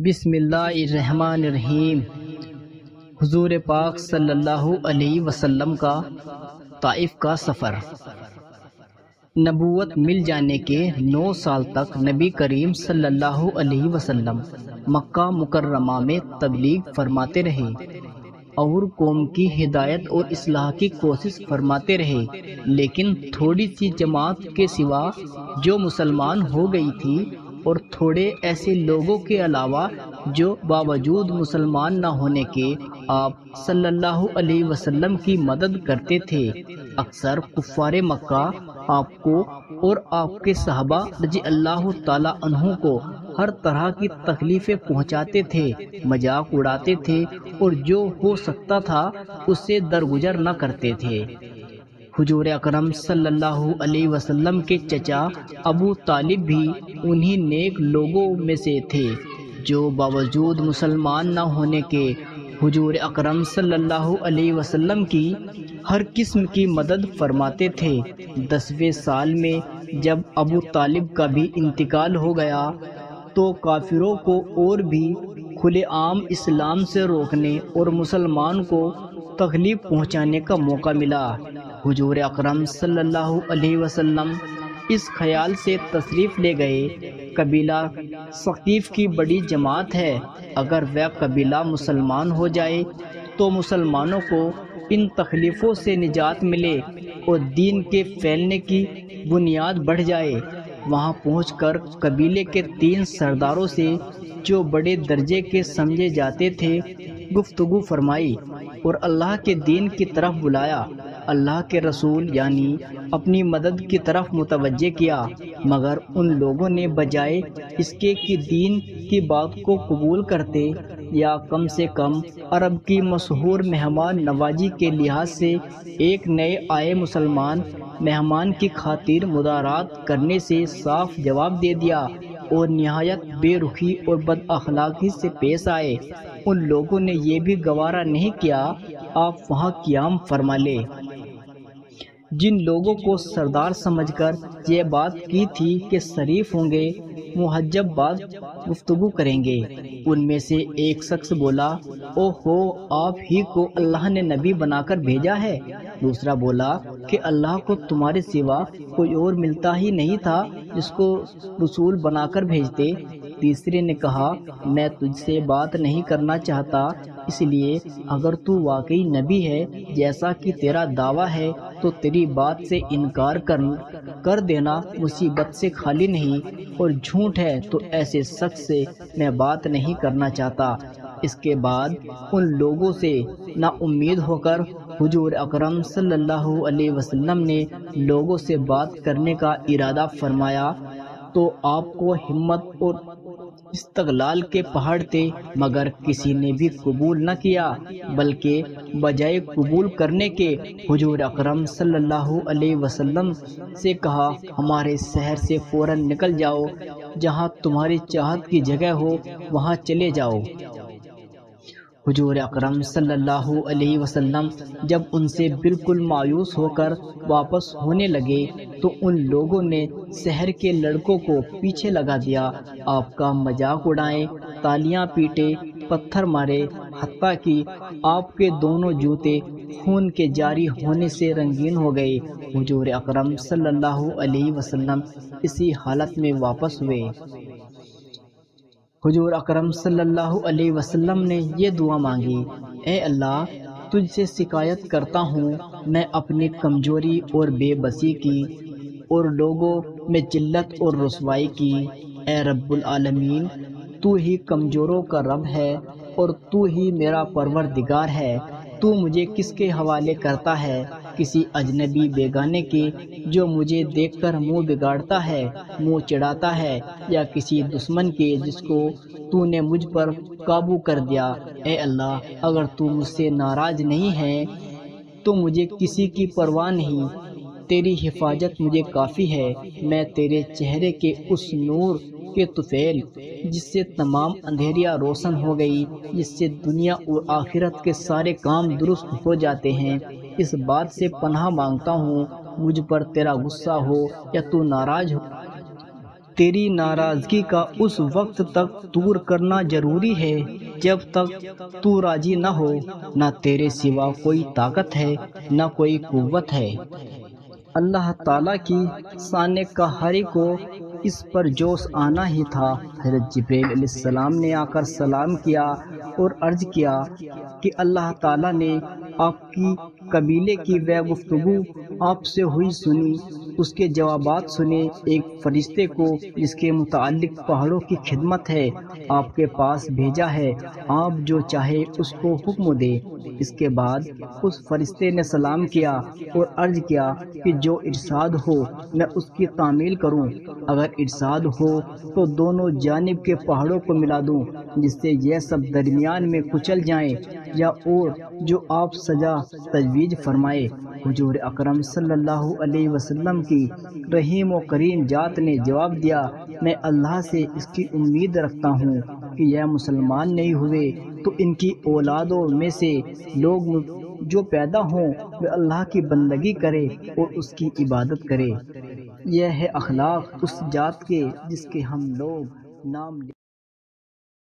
بسم اللہ الرحمن الرحیم۔ حضور پاک صلی اللہ علیہ وسلم کا طائف کا سفر۔ نبوت مل جانے کے 9 سال تک نبی کریم صلی اللہ علیہ وسلم مکہ مکرمہ میں تبلیغ فرماتے رہے اور قوم کی ہدایت اور اصلاح کی کوشش فرماتے رہے، لیکن تھوڑی سی جماعت کے سوا جو مسلمان ہو گئی تھی اور تھوڑے ایسے لوگوں کے علاوہ جو باوجود مسلمان نہ ہونے کے آپ صلی اللہ علیہ وسلم کی مدد کرتے تھے، اکثر کفار مکہ آپ کو اور آپ کے صحابہ رضی اللہ تعالی عنہ کو ہر طرح کی تکلیفیں پہنچاتے تھے، مذاق اڑاتے تھے اور جو ہو سکتا تھا اس سے درگزر نہ کرتے تھے۔ حضور اکرم صلی اللہ علیہ وسلم کے چچا ابو طالب بھی انہی نیک لوگوں میں سے تھے جو باوجود مسلمان نہ ہونے کے حضور اکرم صلی اللہ علیہ وسلم کی ہر قسم کی مدد فرماتے تھے۔ 10ویں سال میں جب ابو طالب کا بھی انتقال ہو گیا تو کافروں کو اور بھی کھلے عام اسلام سے روکنے اور مسلمان کو تکلیف پہنچانے کا موقع ملا۔ حضور اکرم صلی اللہ علیہ وسلم اس خیال سے تشریف لے گئے، قبیلہ ثقیف کی بڑی جماعت ہے، اگر وہ قبیلہ مسلمان ہو جائے تو مسلمانوں کو ان تکلیفوں سے نجات ملے اور دین کے پھیلنے کی بنیاد بڑھ جائے۔ وہاں پہنچ کر قبیلے کے 3 سرداروں سے جو بڑے درجے کے سمجھے جاتے تھے گفتگو فرمائی اور اللہ کے دین کی طرف بلایا، اللہ کے رسول یعنی اپنی مدد کی طرف متوجہ کیا، مگر ان لوگوں نے بجائے اس کے کہ دین کی بات کو قبول کرتے یا کم سے کم عرب کی مشہور مہمان نوازی کے لحاظ سے ایک نئے آئے مسلمان مہمان کی خاطر مدارات کرنے سے صاف جواب دے دیا اور نہایت بے رخی اور بد اخلاقی سے پیش آئے۔ ان لوگوں نے یہ بھی گوارا نہیں کیا آپ وہاں قیام فرما لے۔ جن لوگوں کو سردار سمجھ کر یہ بات کی تھی کہ شریف ہوں گے، محجب بات گفتگو کریں گے، ان میں سے ایک شخص بولا، او ہو، آپ ہی کو اللہ نے نبی بنا کر بھیجا ہے۔ دوسرا بولا کہ اللہ کو تمہارے سوا کوئی اور ملتا ہی نہیں تھا جس کو رسول بنا کر بھیجتے۔ تیسرے نے کہا، میں تجھ سے بات نہیں کرنا چاہتا، اس لیے اگر تو واقعی نبی ہے جیسا کہ تیرا دعویٰ ہے تو تیری بات سے انکار کر دینا مصیبت سے خالی نہیں، اور جھوٹ ہے تو ایسے شخص سے میں بات نہیں کرنا چاہتا۔ اس کے بعد ان لوگوں سے نا امید ہو کر حضور اکرم صلی اللہ علیہ وسلم نے لوگوں سے بات کرنے کا ارادہ فرمایا تو آپ کو ہمت اور استقلال کے پہاڑ تھے، مگر کسی نے بھی قبول نہ کیا، بلکہ بجائے قبول کرنے کے حضور اکرم صلی اللہ علیہ وسلم سے کہا، ہمارے شہر سے فوراً نکل جاؤ، جہاں تمہاری چاہت کی جگہ ہو وہاں چلے جاؤ۔ حضور اکرم صلی اللہ علیہ وسلم جب ان سے بالکل مایوس ہو کر واپس ہونے لگے تو ان لوگوں نے شہر کے لڑکوں کو پیچھے لگا دیا، آپ کا مذاق اڑائے، تالیاں پیٹے، پتھر مارے، حتیٰ کہ آپ کے دونوں جوتے خون کے جاری ہونے سے رنگین ہو گئے۔ حضور اکرم صلی اللہ علیہ وسلم اسی حالت میں واپس ہوئے۔ حضور اکرم صلی اللہ علیہ وسلم نے یہ دعا مانگی، اے اللہ، تجھ سے شکایت کرتا ہوں میں اپنی کمزوری اور بے بسی کی اور لوگوں میں ذلت اور رسوائی کی۔ اے رب العالمین، تو ہی کمزوروں کا رب ہے اور تو ہی میرا پروردگار ہے، تو مجھے کس کے حوالے کرتا ہے؟ کسی اجنبی بیگانے کے جو مجھے دیکھ کر منہ بگاڑتا ہے، منہ چڑھاتا ہے، یا کسی دشمن کے جس کو تو نے مجھ پر قابو کر دیا؟ اے اللہ، اگر تو مجھ سے ناراض نہیں ہے تو مجھے کسی کی پرواہ نہیں، تیری حفاظت مجھے کافی ہے۔ میں تیرے چہرے کے اس نور کے طفیل جس سے تمام اندھیریاں روشن ہو گئی، جس سے دنیا اور آخرت کے سارے کام درست ہو جاتے ہیں، اس بات سے پناہ مانگتا ہوں مجھ پر تیرا غصہ ہو یا تو ناراض ہو تیری ناراضگی کا اس وقت تک دور کرنا ضروری ہے جب تک تو راضی نہ ہو۔ نہ تیرے سوا کوئی طاقت ہے نہ کوئی قوت ہے۔ اللہ تعالیٰ کی شان قہاری کو اس پر جوش آنا ہی تھا۔ حضرت جبریل علیہ السلام نے آ کر سلام کیا اور عرض کیا کہ اللہ تعالیٰ نے آپ کی قبیلے کی وہ گفتگو آپ سے ہوئی سنی، اس کے جوابات سنے۔ ایک فرشتے کو جس کے متعلق پہاڑوں کی خدمت ہے آپ کے پاس بھیجا ہے، آپ جو چاہے اس کو حکم دے۔ اس کے بعد اس فرشتے نے سلام کیا اور عرض کیا کہ جو ارشاد ہو میں اس کی تعمیل کروں، اگر ارشاد ہو تو دونوں جانب کے پہاڑوں کو ملا دوں جس سے یہ سب درمیان میں کچل جائیں، یا اور جو آپ سزا تجویز فرمائے۔ حضور اکرم صلی اللہ علیہ وسلم کی رحیم و کریم ذات نے جواب دیا، میں اللہ سے اس کی امید رکھتا ہوں کہ یہ مسلمان نہیں ہوئے تو ان کی اولادوں میں سے لوگ جو پیدا ہوں وہ اللہ کی بندگی کرے اور اس کی عبادت کرے۔ یہ ہے اخلاق اس ذات کے جس کے ہم لوگ نام